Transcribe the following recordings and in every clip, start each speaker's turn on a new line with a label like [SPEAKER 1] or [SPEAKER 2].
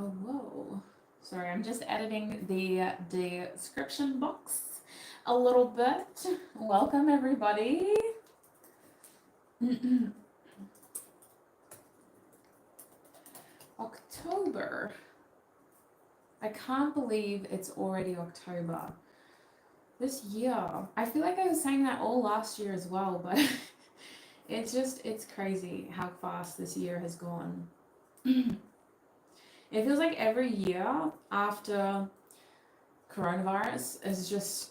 [SPEAKER 1] Oh, whoa. Sorry, I'm just editing the description box a little bit. Welcome, everybody. October. I can't believe it's already October. This year. I feel like I was saying that all last year as well, but it's crazy how fast this year has gone. It feels like every year after coronavirus has just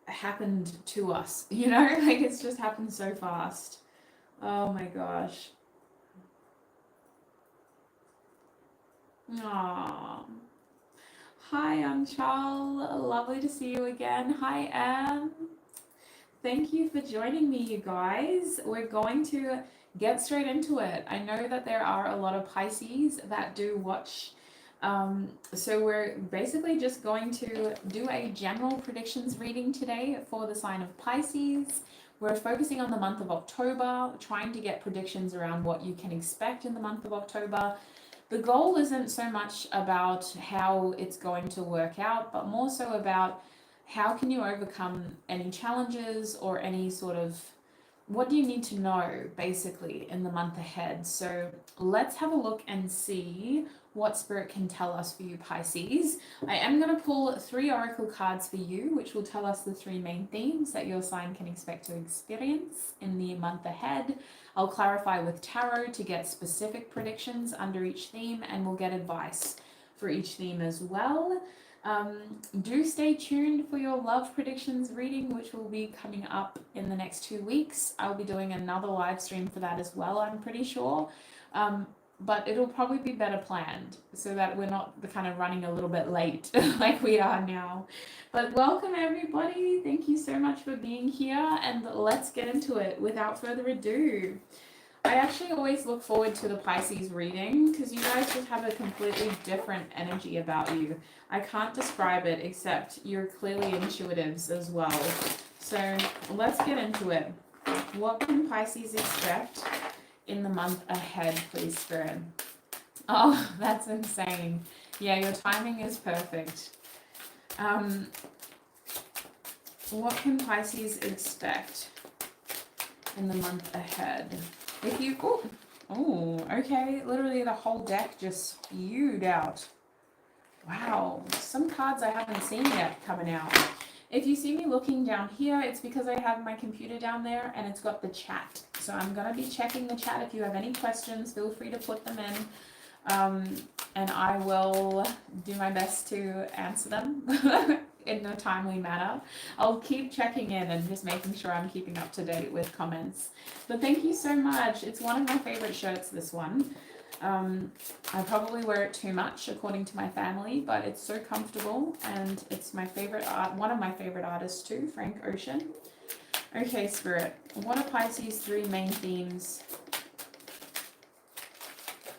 [SPEAKER 1] happened to us, you know? Like it's just happened so fast. Oh my gosh. Aww. Hi, I'm Charles. Lovely to see you again. Hi, Anne. Thank you for joining me, you guys. We're going to get straight into it. I know that there are a lot of Pisces that do watch. So we're basically just going to do a general predictions reading today for the sign of Pisces. We're focusing on the month of October, trying to get predictions around what you can expect in the month of October. The goal isn't so much about how it's going to work out, but more so about how can you overcome any challenges or any sort of what do you need to know basically in the month ahead. So let's have a look and see what spirit can tell us for you, Pisces. I am going to pull 3 oracle cards for you, which will tell us the 3 main themes that your sign can expect to experience in the month ahead. I'll clarify with tarot to get specific predictions under each theme, and we'll get advice for each theme as well. Do stay tuned for your love predictions reading, which will be coming up in the next 2 weeks. I'll be doing another live stream for that as well, I'm pretty sure. But it'll probably be better planned so that we're not kind of running a little bit late like we are now. But welcome, everybody. Thank you so much for being here, and let's get into it without further ado. I actually always look forward to the Pisces reading because you guys just have a completely different energy about you. I can't describe it except you're clearly intuitives as well. So let's get into it. What can Pisces expect in the month ahead, please, Spirit? Oh, that's insane. Yeah, your timing is perfect. What can Pisces expect in the month ahead? If you, okay, literally the whole deck just spewed out. Wow, some cards I haven't seen yet coming out. If you see me looking down here, it's because I have my computer down there and it's got the chat. So I'm going to be checking the chat. If you have any questions, feel free to put them in. And I will do my best to answer them in a timely manner. I'll keep checking in and just making sure I'm keeping up to date with comments. But thank you so much. It's one of my favorite shirts, this one. I probably wear it too much according to my family, but it's so comfortable and it's my favorite art, one of my favorite artists too, Frank Ocean. Okay, Spirit, what are Pisces' 3 main themes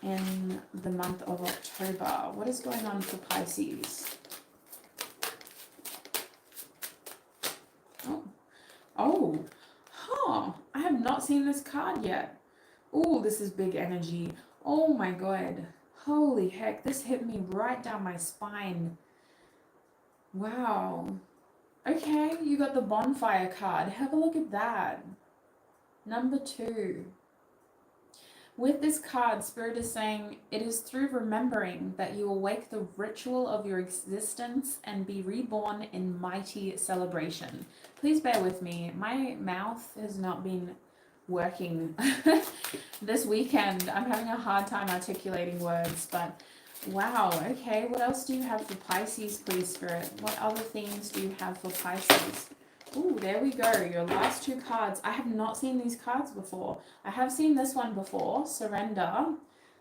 [SPEAKER 1] in the month of October? What is going on for Pisces? I have not seen this card yet. Oh, this is big energy. Oh my god. Holy heck, this hit me right down my spine. Wow. Okay, you got the Bonfire card. Have a look at that. Number 2. With this card, Spirit is saying, it is through remembering that you awake the ritual of your existence and be reborn in mighty celebration. Please bear with me. My mouth has not been working this weekend. I'm having a hard time articulating words, but wow. Okay, what else do you have for Pisces, please, Spirit? What other themes do you have for Pisces? Ooh, there we go. Your last 2 cards. I have not seen these cards before. I have seen this one before. Surrender.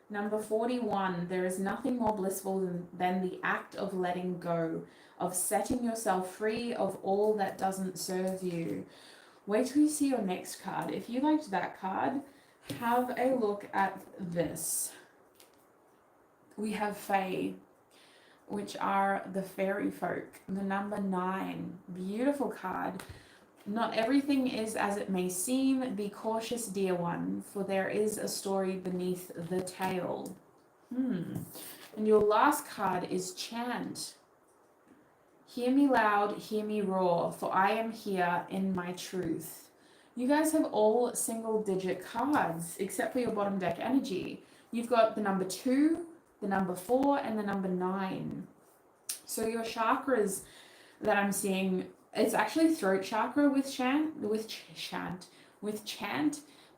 [SPEAKER 1] Number 41. There is nothing more blissful than the act of letting go, of setting yourself free of all that doesn't serve you. Wait till you see your next card. If you liked that card, have a look at this. We have Fae, which are the fairy folk, the number 9. Beautiful card. Not everything is as it may seem. Be cautious, dear one, for there is a story beneath the tale. And your last card is Chant. Hear me loud, hear me roar, for I am here in my truth. You guys have all single digit cards, except for your bottom deck energy. You've got the number 2, the number 4, and the number 9. So your chakras that I'm seeing, it's actually throat chakra with chant,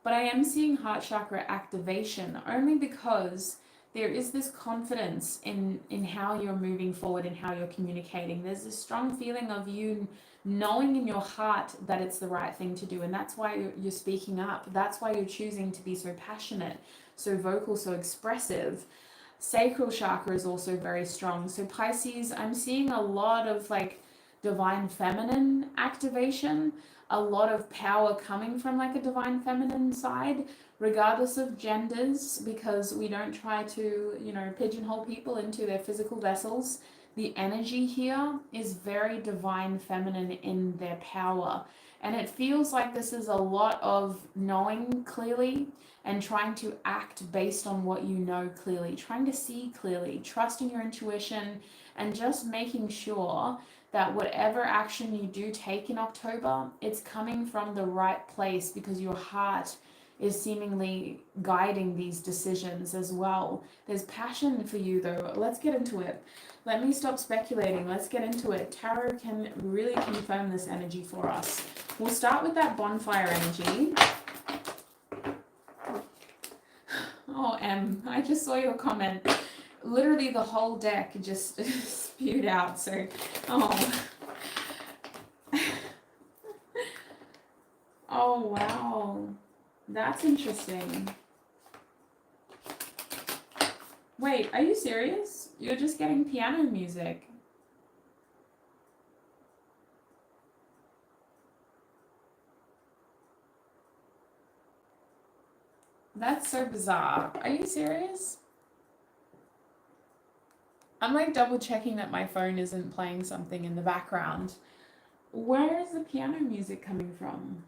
[SPEAKER 1] but I am seeing heart chakra activation only because there is this confidence in how you're moving forward and how you're communicating. There's this strong feeling of you knowing in your heart that it's the right thing to do, and that's why you're speaking up. That's why you're choosing to be so passionate, so vocal, so expressive. Sacral chakra is also very strong. So Pisces, I'm seeing a lot of like divine feminine activation, a lot of power coming from like a divine feminine side, regardless of genders, because we don't try to, you know, pigeonhole people into their physical vessels. The energy here is very divine feminine in their power. And it feels like this is a lot of knowing clearly and trying to act based on what you know clearly, trying to see clearly, trusting your intuition, and just making sure that whatever action you do take in October, it's coming from the right place because your heart is seemingly guiding these decisions as well. There's passion for you though. Let's get into it. Let me stop speculating. Let's get into it. Tarot can really confirm this energy for us. We'll start with that bonfire energy. Oh, Em, I just saw your comment. Literally the whole deck just spewed out, so, oh. Oh, wow. That's interesting. Wait, are you serious? You're just getting piano music. That's so bizarre. Are you serious? I'm like double checking that my phone isn't playing something in the background. Where is the piano music coming from?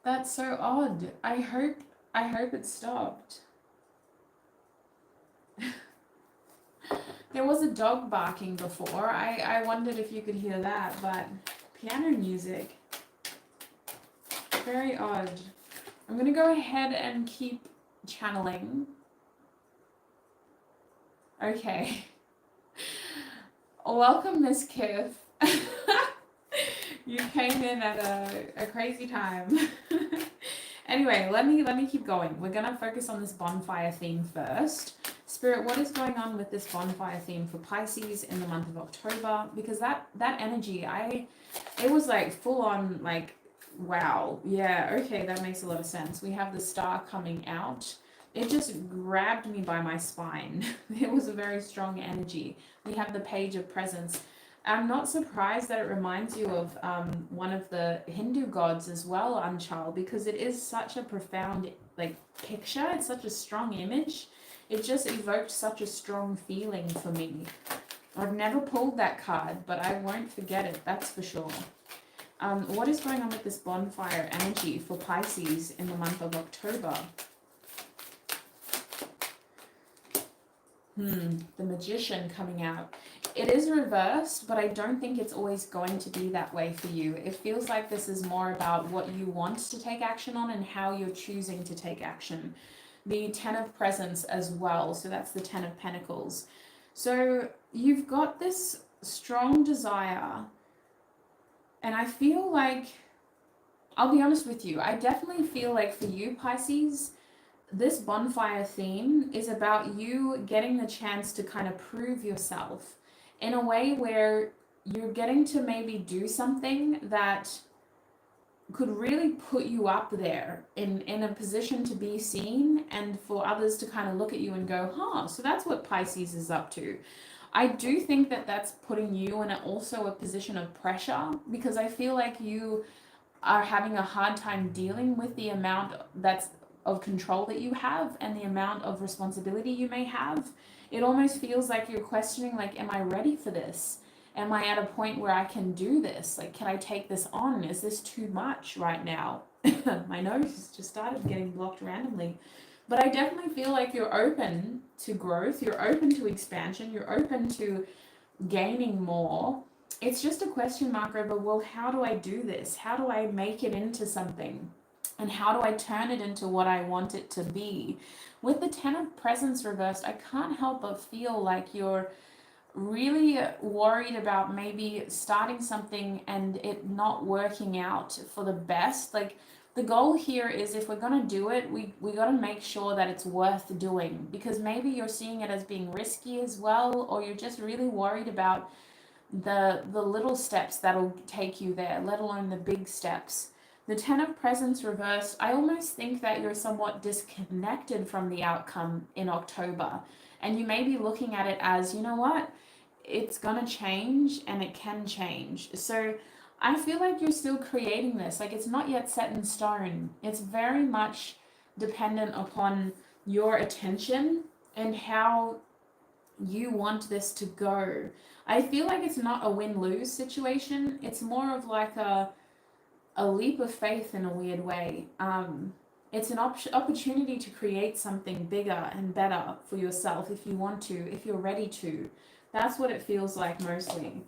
[SPEAKER 1] That's so odd. I hope it stopped. There was a dog barking before. I wondered if you could hear that, but piano music. Very odd. I'm gonna go ahead and keep channeling. Okay. Welcome, Miss Kiff. You came in at a crazy time. Anyway, let me keep going. We're gonna focus on this bonfire theme first. Spirit, what is going on with this bonfire theme for Pisces in the month of October? Because that energy, it was like full on like, wow, yeah, okay, that makes a lot of sense. We have the star coming out. It just grabbed me by my spine. It was a very strong energy. We have the Page of Presence. I'm not surprised that it reminds you of one of the Hindu gods as well, Anchal, because it is such a profound like picture. It's such a strong image. It just evoked such a strong feeling for me. I've never pulled that card, but I won't forget it, that's for sure. What is going on with this bonfire energy for Pisces in the month of October? The Magician coming out. It is reversed, but I don't think it's always going to be that way for you. It feels like this is more about what you want to take action on and how you're choosing to take action. The Ten of Presence as well, so that's the Ten of Pentacles. So you've got this strong desire, and I feel like, I'll be honest with you, I definitely feel like for you, Pisces, this bonfire theme is about you getting the chance to kind of prove yourself in a way where you're getting to maybe do something that could really put you up there in a position to be seen and for others to kind of look at you and go, huh, so that's what Pisces is up to. I do think that that's putting you in also a position of pressure, because I feel like you are having a hard time dealing with the amount that's of control that you have and the amount of responsibility you may have. It almost feels like you're questioning, like, am I ready for this? Am I at a point where I can do this? Like, can I take this on? Is this too much right now? My nose just started getting blocked randomly. But I definitely feel like you're open to growth, you're open to expansion, you're open to gaining more. It's just a question mark over, well, how do I do this? How do I make it into something? And how do I turn it into what I want it to be? With the Ten of Presents reversed, I can't help but feel like you're really worried about maybe starting something and it not working out for the best. Like, the goal here is, if we're going to do it, we got to make sure that it's worth doing, because maybe you're seeing it as being risky as well, or you're just really worried about the little steps that'll take you there, let alone the big steps. The Ten of Presents reversed, I almost think that you're somewhat disconnected from the outcome in October. And you may be looking at it as, you know what, it's gonna change and it can change. So I feel like you're still creating this. Like, it's not yet set in stone. It's very much dependent upon your attention and how you want this to go. I feel like it's not a win-lose situation. It's more of like a leap of faith in a weird way. It's an opportunity to create something bigger and better for yourself if you want to, if you're ready to. That's what it feels like mostly.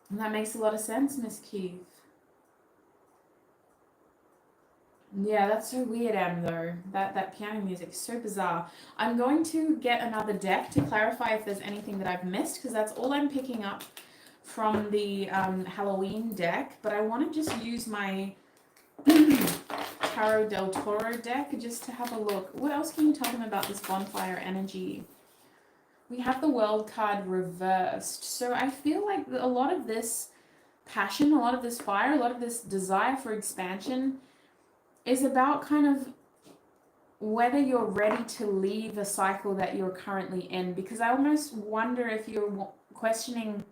[SPEAKER 1] And that makes a lot of sense, Miss Keith. Yeah, that's so weird, Em, though. That piano music is so bizarre. I'm going to get another deck to clarify if there's anything that I've missed, because that's all I'm picking up from the Halloween deck. But I want to just use my Tarot del Toro deck just to have a look. What else can you tell them about this bonfire energy? We have the World card reversed. So I feel like a lot of this passion, a lot of this fire, a lot of this desire for expansion is about kind of whether you're ready to leave a cycle that you're currently in. Because I almost wonder if you're questioning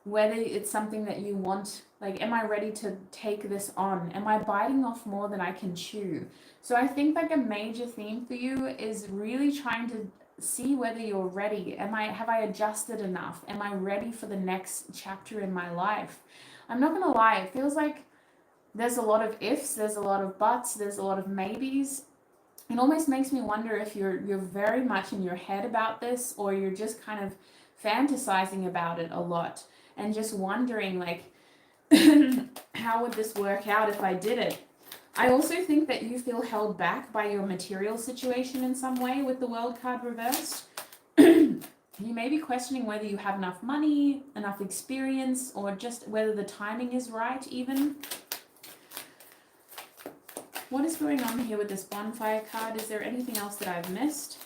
[SPEAKER 1] whether it's something that you want. Like, am I ready to take this on? Am I biting off more than I can chew? So I think like a major theme for you is really trying to see whether you're ready. Have I adjusted enough? Am I ready for the next chapter in my life? I'm not gonna lie, it feels like there's a lot of ifs, there's a lot of buts, there's a lot of maybes. It almost makes me wonder if you're very much in your head about this, or you're just kind of fantasizing about it a lot and just wondering, like, how would this work out if I did it? I also think that you feel held back by your material situation in some way with the World card reversed. You may be questioning whether you have enough money, enough experience, or just whether the timing is right even. What is going on here with this bonfire card? Is there anything else that I've missed?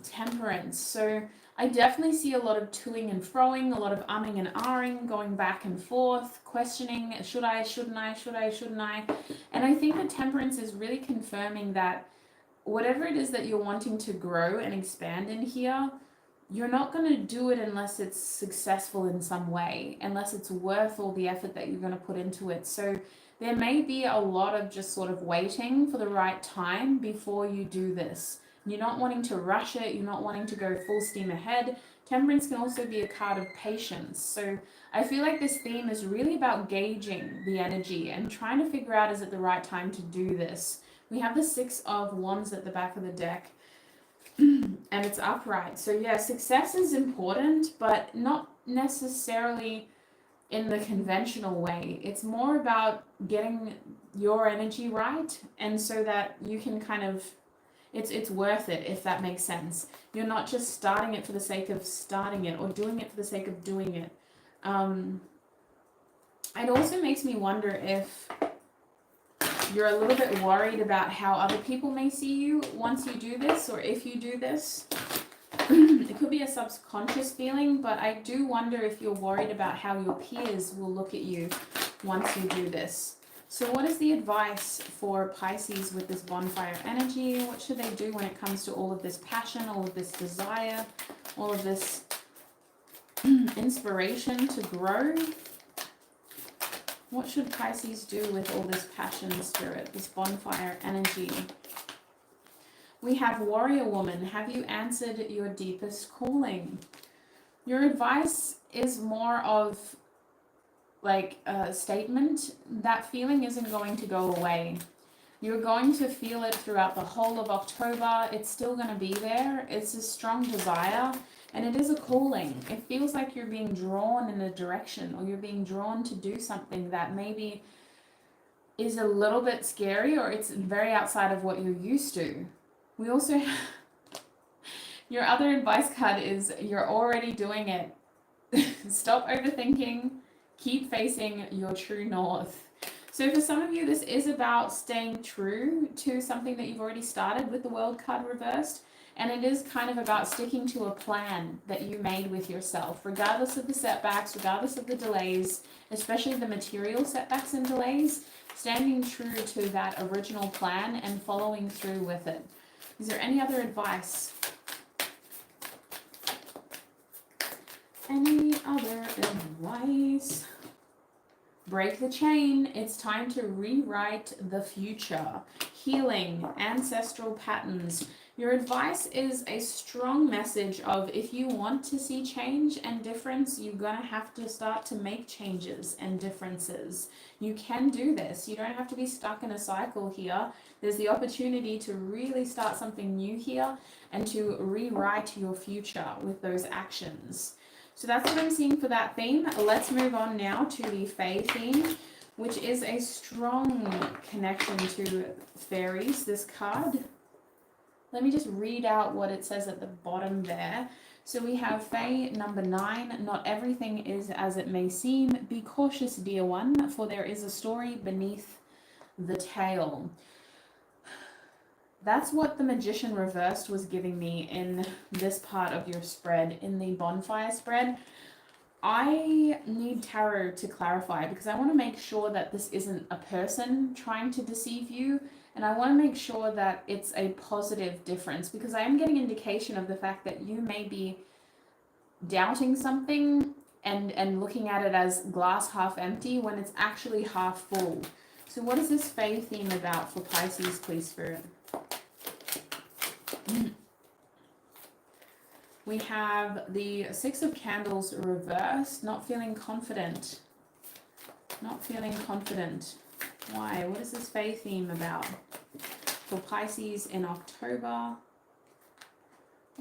[SPEAKER 1] Temperance. So I definitely see a lot of toing and froing, a lot of umming and ahhing, going back and forth, questioning, should I, shouldn't I, should I, shouldn't I? And I think that temperance is really confirming that whatever it is that you're wanting to grow and expand in here, you're not going to do it unless it's successful in some way, unless it's worth all the effort that you're going to put into it. So there may be a lot of just sort of waiting for the right time before you do this. You're not wanting to rush it. You're not wanting to go full steam ahead. Temperance can also be a card of patience. So I feel like this theme is really about gauging the energy and trying to figure out, is it the right time to do this? We have the Six of Wands at the back of the deck. And it's upright. So yeah, success is important, but not necessarily in the conventional way. It's more about getting your energy right, and so that you can kind of, it's worth it, if that makes sense. You're not just starting it for the sake of starting it, or doing it for the sake of doing it. It also makes me wonder if you're a little bit worried about how other people may see you once you do this, or if you do this. It could be a subconscious feeling, but I do wonder if you're worried about how your peers will look at you once you do this. So what is the advice for Pisces with this bonfire energy? What should they do when it comes to all of this passion, all of this desire, all of this inspiration to grow? What should Pisces do with all this passion, spirit, this bonfire energy? We have Warrior Woman. Have you answered your deepest calling? Your advice is more of statement, that feeling isn't going to go away. You're going to feel it throughout the whole of October. It's still going to be there. It's a strong desire, and it is a calling. It feels like you're being drawn in a direction, or you're being drawn to do something that maybe is a little bit scary, or it's very outside of what you're used to. We also your other advice card is you're already doing it. Stop overthinking. Keep facing your true north. So for some of you, this is about staying true to something that you've already started with the World card reversed. And it is kind of about sticking to a plan that you made with yourself, regardless of the setbacks, regardless of the delays, especially the material setbacks and delays, standing true to that original plan and following through with it. Is there any other advice? Any other advice? Break the chain. It's time to rewrite the future. Healing, ancestral patterns. Your advice is a strong message of, if you want to see change and difference, you're going to have to start to make changes and differences. You can do this. You don't have to be stuck in a cycle here. There's the opportunity to really start something new here and to rewrite your future with those actions. So that's what I'm seeing for that theme. Let's move on now to the Fae theme, which is a strong connection to fairies, this card. Let me just read out what it says at the bottom there. So we have Fae number 9. Not everything is as it may seem. Be cautious, dear one, for there is a story beneath the tale. That's what the Magician reversed was giving me in this part of your spread, in the Bonfire spread. I need tarot to clarify, because I want to make sure that this isn't a person trying to deceive you, and I want to make sure that it's a positive difference, because I am getting indication of the fact that you may be doubting something and looking at it as glass half empty when it's actually half full. So what is this Fae theme about for Pisces, please, Spirit? We have the 6 of Candles reversed. Not feeling confident. Not feeling confident. Why? What is this Fae theme about for Pisces in October?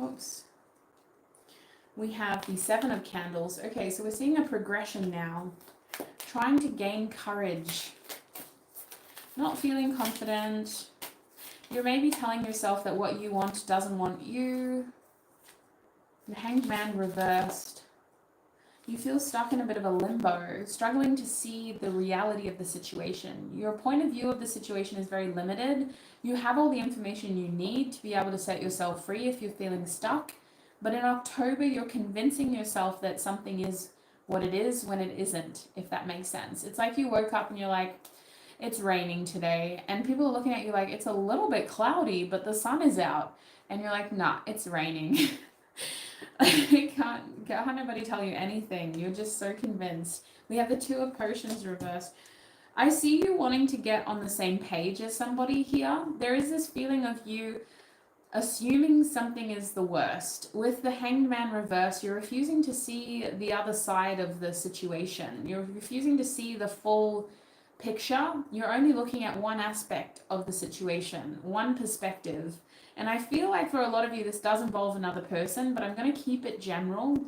[SPEAKER 1] Oops. We have the 7 of Candles. Okay, so we're seeing a progression now. Trying to gain courage. Not feeling confident. You're maybe telling yourself that what you want doesn't want you. The Hanged Man reversed. You feel stuck in a bit of a limbo, struggling to see the reality of the situation. Your point of view of the situation is very limited. You have all the information you need to be able to set yourself free if you're feeling stuck. But in October, you're convincing yourself that something is what it is when it isn't, if that makes sense. It's like you woke up and you're like, it's raining today. And people are looking at you like, it's a little bit cloudy, but the sun is out. And you're like, nah, it's raining. Can't nobody tell you anything. You're just so convinced. We have the 2 of Potions reversed. I see you wanting to get on the same page as somebody here. There is this feeling of you assuming something is the worst. With the Hanged Man reverse, you're refusing to see the other side of the situation. You're refusing to see the full picture. You're only looking at one aspect of the situation, one perspective. And I feel like for a lot of you, this does involve another person, but I'm going to keep it general.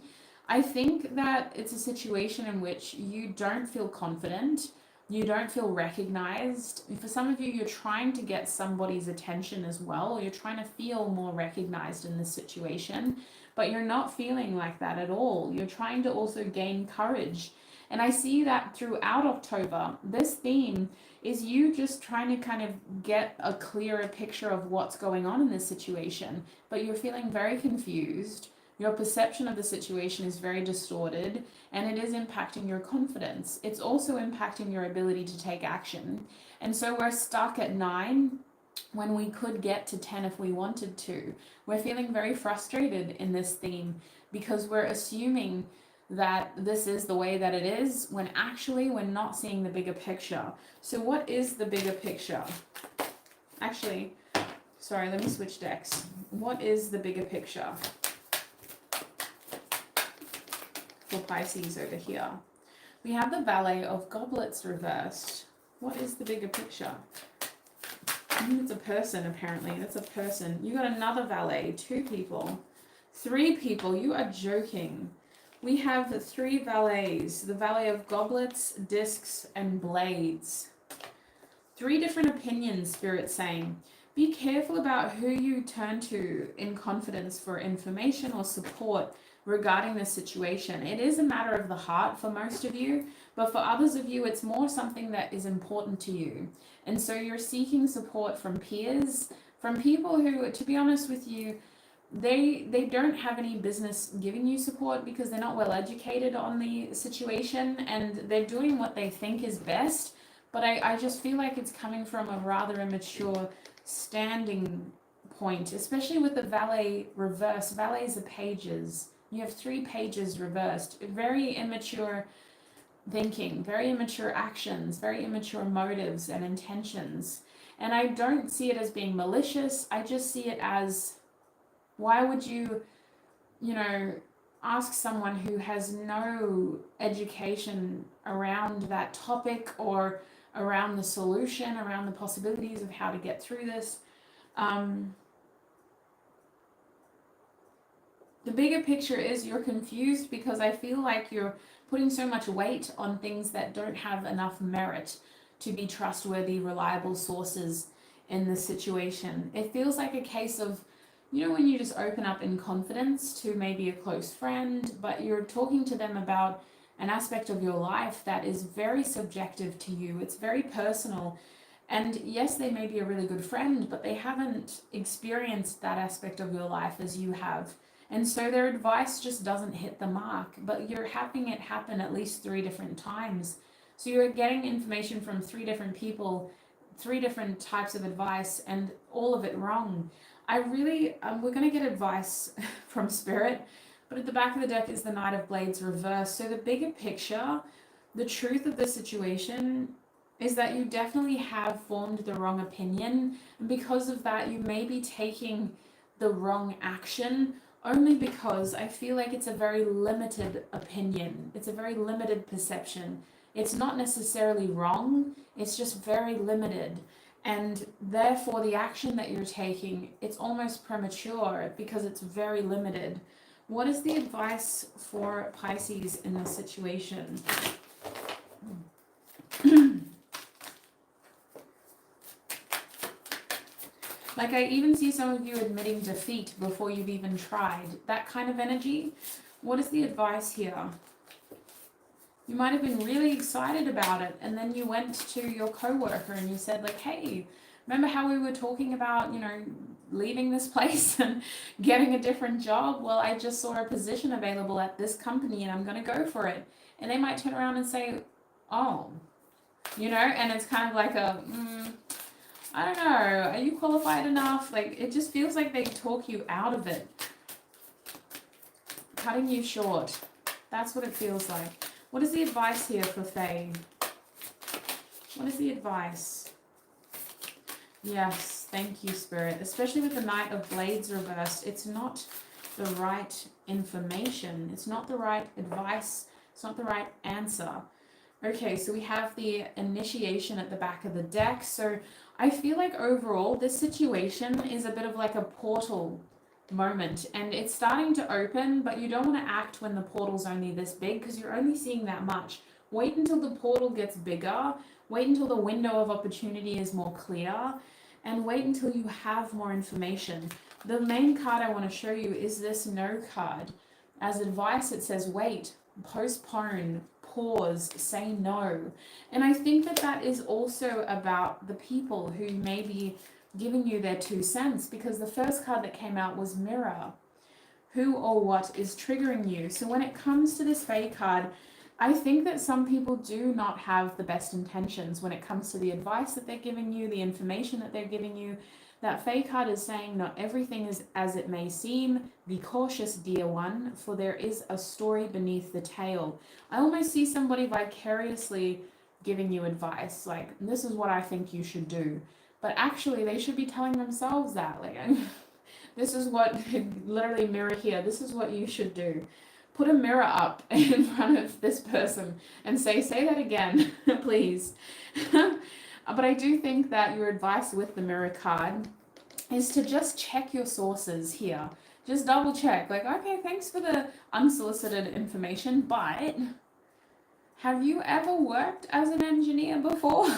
[SPEAKER 1] I think that it's a situation in which you don't feel confident. You don't feel recognized. For some of you, you're trying to get somebody's attention as well, or you're trying to feel more recognized in this situation, but you're not feeling like that at all. You're trying to also gain courage. And I see that throughout October. This theme is you just trying to kind of get a clearer picture of what's going on in this situation, but you're feeling very confused. Your perception of the situation is very distorted, and it is impacting your confidence. It's also impacting your ability to take action. And so we're stuck at 9 when we could get to 10 if we wanted to. We're feeling very frustrated in this theme because we're assuming that this is the way that it is, when actually we're not seeing the bigger picture. So what is the bigger picture? Actually, sorry, let me switch decks. What is the bigger picture for Pisces over here? We have the Valet of Goblets reversed. What is the bigger picture? It's a person, apparently. That's a person. You got another Valet, 2 people, 3 people. You are joking. We have 3 valets. The Valet of Goblets, Discs, and Blades. 3 different opinions, Spirit's saying. Be careful about who you turn to in confidence for information or support regarding the situation. It is a matter of the heart for most of you, but for others of you, it's more something that is important to you. And so you're seeking support from peers, from people who, to be honest with you, they don't have any business giving you support because they're not well educated on the situation and they're doing what they think is best. But I just feel like it's coming from a rather immature standing point, especially with the Valet reverse. Valets are pages. You have 3 pages reversed. Very immature thinking, very immature actions, very immature motives and intentions. And I don't see it as being malicious. I just see it as, why would you, ask someone who has no education around that topic or around the solution, around the possibilities of how to get through this? The bigger picture is you're confused because I feel like you're putting so much weight on things that don't have enough merit to be trustworthy, reliable sources in this situation. It feels like a case of, when you just open up in confidence to maybe a close friend, but you're talking to them about an aspect of your life that is very subjective to you. It's very personal. And yes, they may be a really good friend, but they haven't experienced that aspect of your life as you have. And so their advice just doesn't hit the mark, but you're having it happen at least 3 different times. So you're getting information from 3 different people, 3 different types of advice, and all of it wrong. We're going to get advice from Spirit, but at the back of the deck is the Knight of Blades reversed. So the bigger picture, the truth of the situation is that you definitely have formed the wrong opinion. And because of that, you may be taking the wrong action only because I feel like it's a very limited opinion. It's a very limited perception. It's not necessarily wrong. It's just very limited. And therefore, the action that you're taking, it's almost premature because it's very limited. What is the advice for Pisces in this situation? Like, I even see some of you admitting defeat before you've even tried. That kind of energy. What is the advice here? You might have been really excited about it, and then you went to your coworker and you said, like, hey, remember how we were talking about, leaving this place and getting a different job? Well, I just saw a position available at this company and I'm going to go for it. And they might turn around and say, oh, and it's kind of like a, I don't know, are you qualified enough? Like, it just feels like they talk you out of it. Cutting you short. That's what it feels like. What is the advice here for Faye? What is the advice? Yes, thank you, Spirit. Especially with the Knight of Blades reversed, it's not the right information. It's not the right advice. It's not the right answer. Okay, so we have the initiation at the back of the deck. So I feel like overall this situation is a bit of like a portal moment, and it's starting to open, but you don't want to act when the portal's only this big because you're only seeing that much. Wait until the portal gets bigger. Wait until the window of opportunity is more clear, and wait until you have more information. The main card I want to show you is this No card. As advice, it says wait, postpone, pause, say no. And I think that that is also about the people who may be giving you their 2 cents, because the first card that came out was Mirror. Who or what is triggering you? So when it comes to this Fae card, I think that some people do not have the best intentions when it comes to the advice that they're giving you, the information that they're giving you. That Fae card is saying not everything is as it may seem. Be cautious, dear one, for there is a story beneath the tale. I almost see somebody vicariously giving you advice, like, this is what I think you should do. But actually, they should be telling themselves that. Like, this is what, literally mirror here, this is what you should do. put a mirror up in front of this person and say that again, please. But I do think that your advice with the mirror card is to just check your sources here. Just double check, like, okay, thanks for the unsolicited information, but have you ever worked as an engineer before?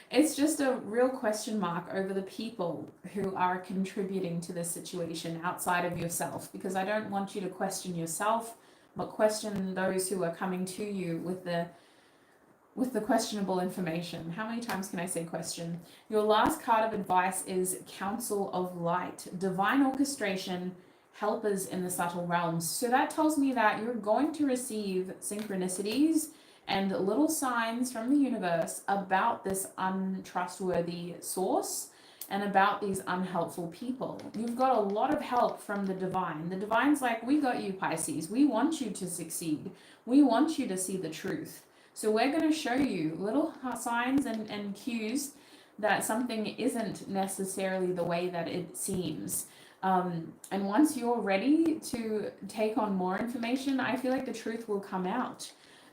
[SPEAKER 1] It's just a real question mark over the people who are contributing to this situation outside of yourself, because I don't want you to question yourself, but question those who are coming to you with the questionable information. How many times can I say question? Your last card of advice is Council of Light, divine orchestration, helpers in the subtle realms. So that tells me that you're going to receive synchronicities and little signs from the universe about this untrustworthy source and about these unhelpful people. You've got a lot of help from the divine. The divine's like, we got you, Pisces. We want you to succeed. We want you to see the truth. So we're going to show you little signs and cues that something isn't necessarily the way that it seems. And once you're ready to take on more information, I feel like the truth will come out.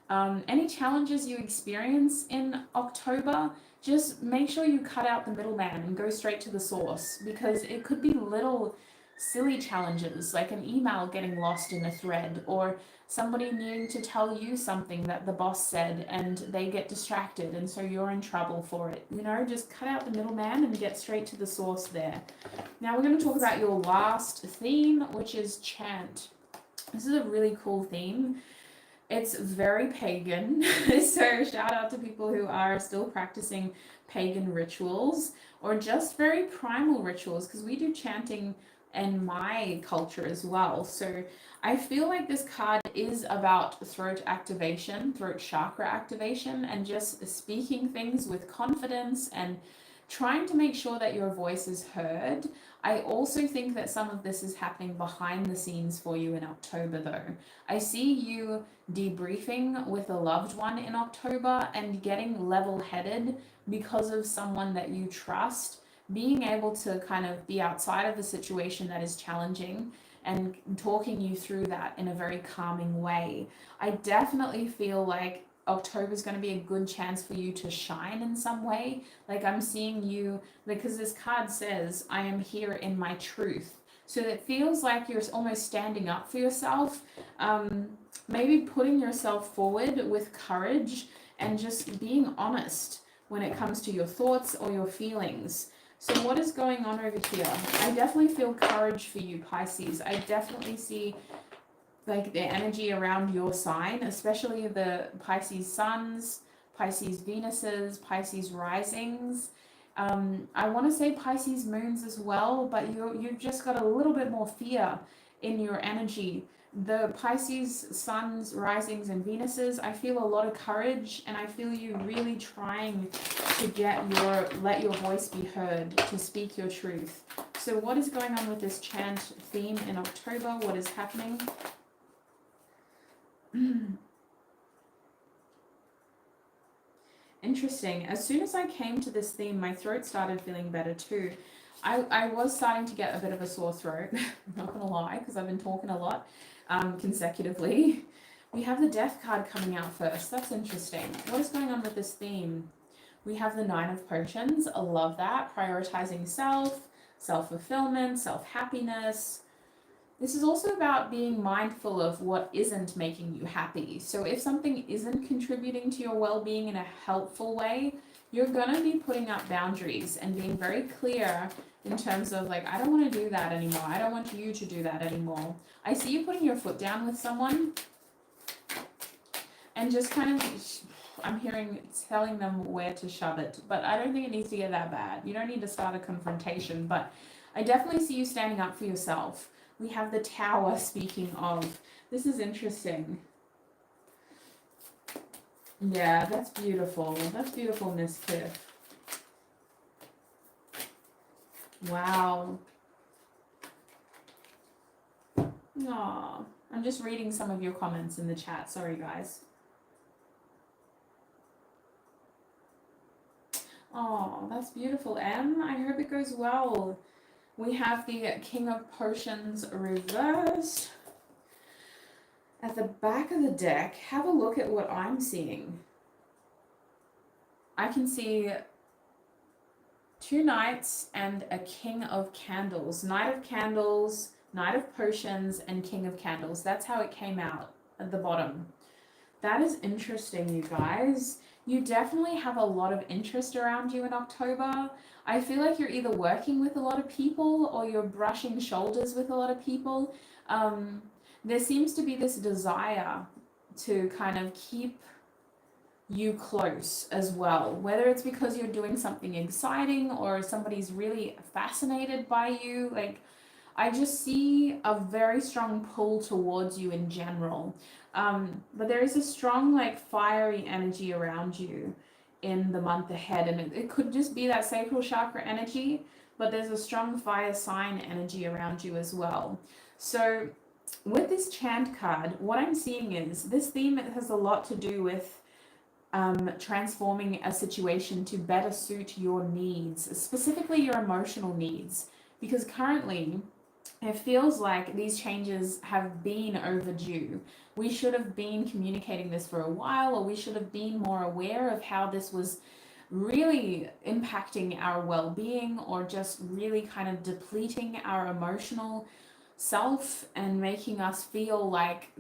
[SPEAKER 1] Any challenges you experience in October, just make sure you cut out the middleman and go straight to the source, because it could be little silly challenges, like an email getting lost in a thread, or somebody needing to tell you something that the boss said and they get distracted and so you're in trouble for it. You know, just cut out the middleman and get straight to the source there. Now we're going to talk about your last theme, which is Chant. This is a really cool theme. It's very pagan, so shout out to people who are still practicing pagan rituals or just very primal rituals, because we do chanting in my culture as well. So I feel like this card is about throat activation, throat chakra activation, and just speaking things with confidence and trying to make sure that your voice is heard. I also think that some of this is happening behind the scenes for you in October though. I see you debriefing with a loved one in October and getting level-headed because of someone that you trust, being able to kind of be outside of the situation that is challenging and talking you through that in a very calming way. I definitely feel like October is going to be a good chance for you to shine in some way. Like I'm seeing you, because this card says, I am here in my truth. So it feels like you're almost standing up for yourself, maybe putting yourself forward with courage and just being honest when it comes to your thoughts or your feelings. So what is going on over here? I definitely feel courage for you, Pisces. I definitely see like the energy around your sign, especially the Pisces suns, Pisces Venuses, Pisces risings. I want to say Pisces moons as well, but you've just got a little bit more fear in your energy. The Pisces suns, risings, and Venuses, I feel a lot of courage, and I feel you really trying to let your voice be heard, to speak your truth. So what is going on with this chant theme in October? What is happening? Interesting. As soon as I came to this theme, my throat started feeling better too. I was starting to get a bit of a sore throat, I'm not gonna lie, because I've been talking a lot consecutively. We have the Death card coming out first. That's interesting. What is going on with this theme? We have the Nine of Potions. I love that. Prioritizing self-fulfillment, self-happiness. This is also about being mindful of what isn't making you happy. So if something isn't contributing to your well-being in a helpful way, you're going to be putting up boundaries and being very clear in terms of like, I don't want to do that anymore. I don't want you to do that anymore. I see you putting your foot down with someone and just kind of, I'm hearing telling them where to shove it, but I don't think it needs to get that bad. You don't need to start a confrontation, but I definitely see you standing up for yourself. We have the Tower, speaking of. This is interesting. Yeah, that's beautiful. That's beautiful, Miss Tiff. Wow. Aw, I'm just reading some of your comments in the chat. Sorry, guys. Oh, that's beautiful, Em. I hope it goes well. We have the King of Potions reversed. At the back of the deck, have a look at what I'm seeing. I can see 2 knights and a king of candles. Knight of candles, knight of potions, and king of candles. That's how it came out at the bottom. That is interesting, you guys. You definitely have a lot of interest around you in October. I feel like you're either working with a lot of people or you're brushing shoulders with a lot of people. There seems to be this desire to kind of keep you close as well, whether it's because you're doing something exciting or somebody's really fascinated by you. Like, I just see a very strong pull towards you in general. But there is a strong, like, fiery energy around you in the month ahead, and it could just be that sacral chakra energy, but there's a strong fire sign energy around you as well. So with this chant card, what I'm seeing is this theme has a lot to do with transforming a situation to better suit your needs, specifically your emotional needs, because currently it feels like these changes have been overdue. We should have been communicating this for a while, or we should have been more aware of how this was really impacting our well-being, or just really kind of depleting our emotional self and making us feel like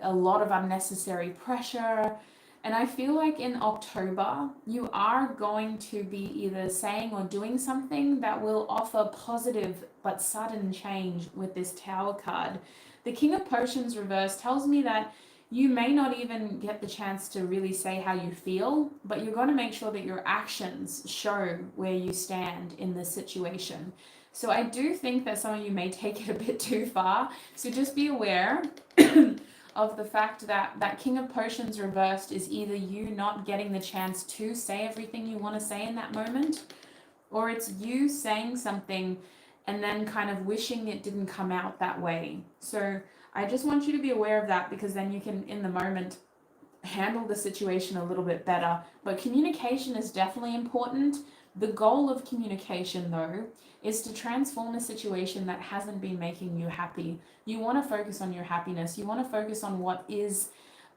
[SPEAKER 1] a lot of unnecessary pressure. And I feel like in October, you are going to be either saying or doing something that will offer positive but sudden change with this Tower card. The King of Potions reverse tells me that you may not even get the chance to really say how you feel, but you're going to make sure that your actions show where you stand in this situation. So I do think that some of you may take it a bit too far. So just be aware of the fact that that King of Potions reversed is either you not getting the chance to say everything you want to say in that moment, or it's you saying something and then kind of wishing it didn't come out that way. So I just want you to be aware of that, because then you can, in the moment, handle the situation a little bit better. But communication is definitely important. The goal of communication, though, is to transform a situation that hasn't been making you happy. You want to focus on your happiness. You want to focus on what is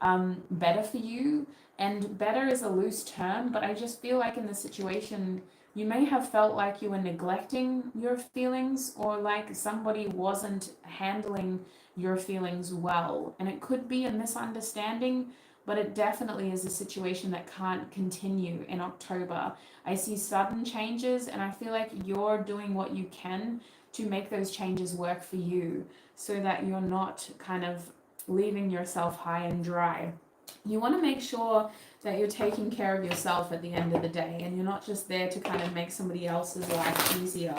[SPEAKER 1] better for you. And better is a loose term, but I just feel like in the situation, you may have felt like you were neglecting your feelings, or like somebody wasn't handling your feelings well. And it could be a misunderstanding, but it definitely is a situation that can't continue in October. I see sudden changes, and I feel like you're doing what you can to make those changes work for you, so that you're not kind of leaving yourself high and dry. You want to make sure that you're taking care of yourself at the end of the day, and you're not just there to kind of make somebody else's life easier.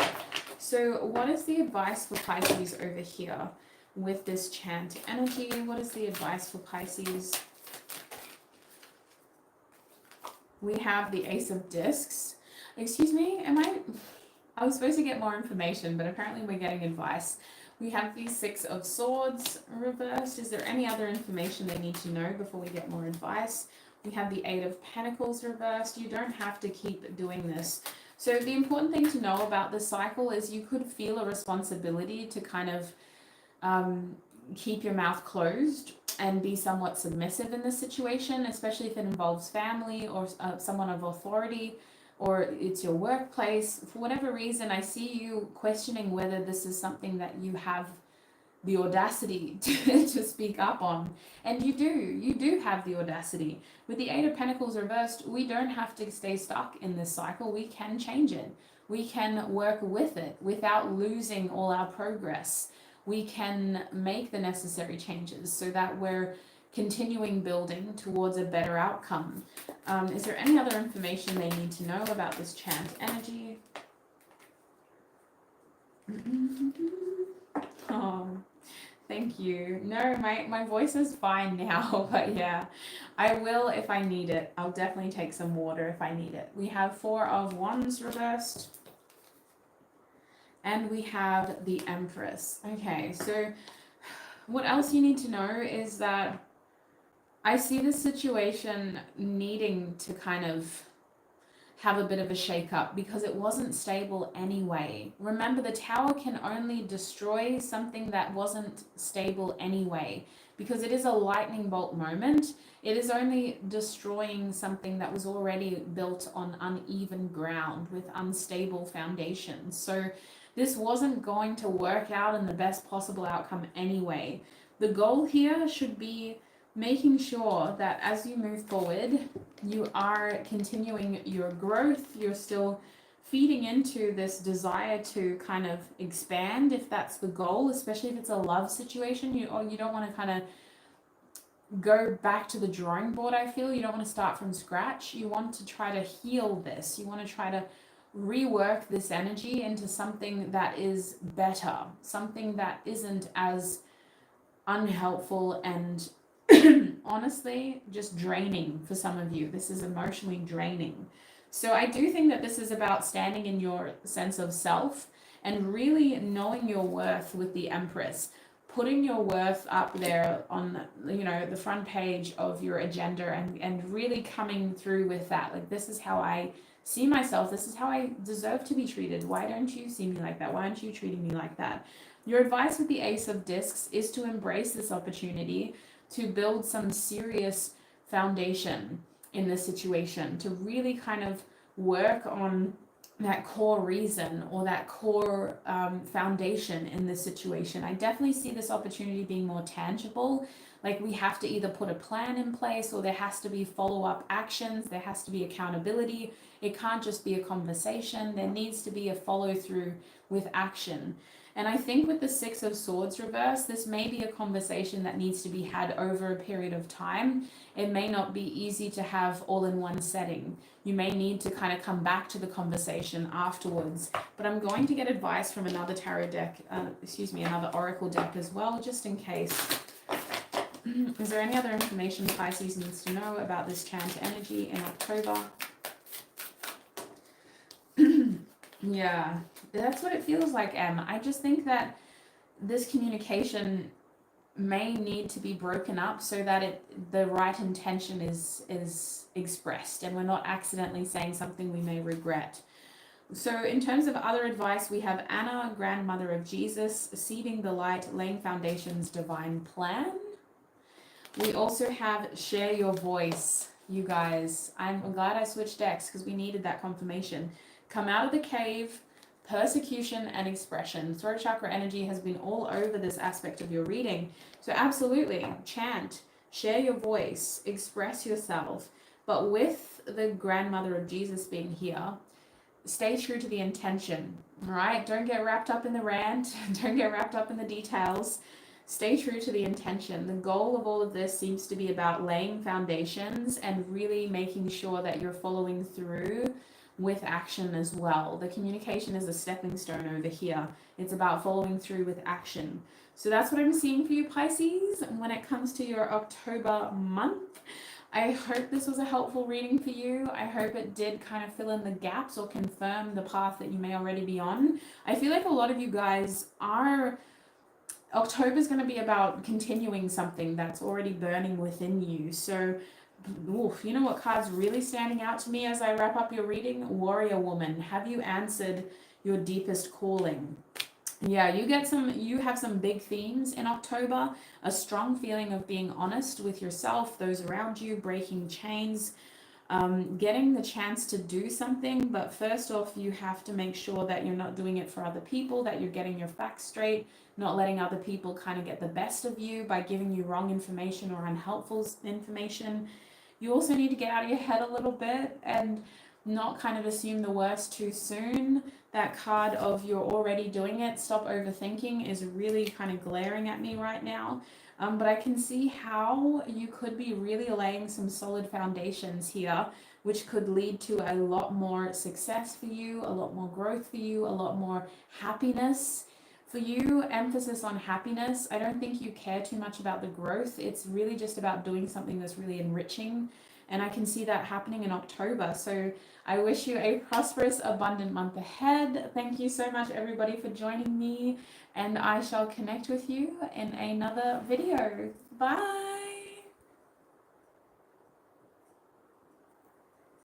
[SPEAKER 1] So what is the advice for Pisces over here with this chant energy? What is the advice for Pisces? We have the Ace of Discs. Excuse me, I was supposed to get more information, but apparently we're getting advice. We have the Six of Swords reversed. Is there any other information they need to know before we get more advice? We have the Eight of Pentacles reversed. You don't have to keep doing this. So the important thing to know about this cycle is you could feel a responsibility to kind of keep your mouth closed and be somewhat submissive in this situation, especially if it involves family or someone of authority, or it's your workplace. For whatever reason, I see you questioning whether this is something that you have the audacity to speak up on. And you do have the audacity. With the Eight of Pentacles reversed, we don't have to stay stuck in this cycle. We can change it. We can work with it without losing all our progress. We can make the necessary changes so that we're continuing building towards a better outcome. Is there any other information they need to know about this chant energy? Oh, thank you. No, my voice is fine now, but yeah, I will if I need it. I'll definitely take some water if I need it. We have Four of Wands reversed. And we have the Empress. Okay, so what else you need to know is that I see this situation needing to kind of have a bit of a shake-up because it wasn't stable anyway. Remember, the Tower can only destroy something that wasn't stable anyway, because it is a lightning bolt moment. It is only destroying something that was already built on uneven ground with unstable foundations. So this wasn't going to work out in the best possible outcome anyway. The goal here should be making sure that as you move forward, you are continuing your growth. You're still feeding into this desire to kind of expand, if that's the goal, especially if it's a love situation. You don't want to kind of go back to the drawing board. I feel you don't want to start from scratch. You want to try to heal this. You want to try to rework this energy into something that is better, something that isn't as unhelpful and honestly just draining for some of you. This is emotionally draining. So I do think that this is about standing in your sense of self and really knowing your worth with the Empress, putting your worth up there on, you know, the front page of your agenda, and really coming through with that. Like, this is how I see myself. This is how I deserve to be treated. Why don't you see me like that? Why aren't you treating me like that? Your advice with the Ace of Discs is to embrace this opportunity to build some serious foundation in this situation, to really kind of work on that core reason or that core foundation in this situation. I definitely see this opportunity being more tangible. Like, we have to either put a plan in place, or there has to be follow-up actions. There has to be accountability. It can't just be a conversation. There needs to be a follow-through with action. And I think with the Six of Swords reverse, this may be a conversation that needs to be had over a period of time. It may not be easy to have all in one setting. You may need to kind of come back to the conversation afterwards. But I'm going to get advice from another tarot deck, another oracle deck as well, just in case. Is there any other information Pisces needs to know about this Chant energy in October? Yeah, that's what it feels like, Em. I just think that this communication may need to be broken up so that the right intention is expressed and we're not accidentally saying something we may regret. So in terms of other advice, we have Anna, grandmother of Jesus, seeding the light, laying foundations, divine plan. We also have share your voice, you guys. I'm glad I switched decks because we needed that confirmation. Come out of the cave, persecution and expression. Throat chakra energy has been all over this aspect of your reading. So absolutely, chant, share your voice, express yourself. But with the grandmother of Jesus being here, stay true to the intention, all right? Don't get wrapped up in the rant. Don't get wrapped up in the details. Stay true to the intention. The goal of all of this seems to be about laying foundations and really making sure that you're following through with action as well. The communication is a stepping stone over here. It's about following through with action. So that's what I'm seeing for you, Pisces, when it comes to your October month. I hope this was a helpful reading for you. I hope it did kind of fill in the gaps or confirm the path that you may already be on. I feel like a lot of you guys are... October is going to be about continuing something that's already burning within you. So you know what card's really standing out to me as I wrap up your reading? Warrior woman. Have you answered your deepest calling? Yeah, you have some big themes in October. A strong feeling of being honest with yourself, those around you, breaking chains, getting the chance to do something. But first off, you have to make sure that you're not doing it for other people, that you're getting your facts straight, not letting other people kind of get the best of you by giving you wrong information or unhelpful information. You also need to get out of your head a little bit and not kind of assume the worst too soon. That card of you're already doing it, stop overthinking, is really kind of glaring at me right now. But I can see how you could be really laying some solid foundations here, which could lead to a lot more success for you, a lot more growth for you, a lot more happiness for you. Emphasis on happiness. I don't think you care too much about the growth. It's really just about doing something that's really enriching. And I can see that happening in October. So I wish you a prosperous, abundant month ahead. Thank you so much, everybody, for joining me. And I shall connect with you in another video. Bye.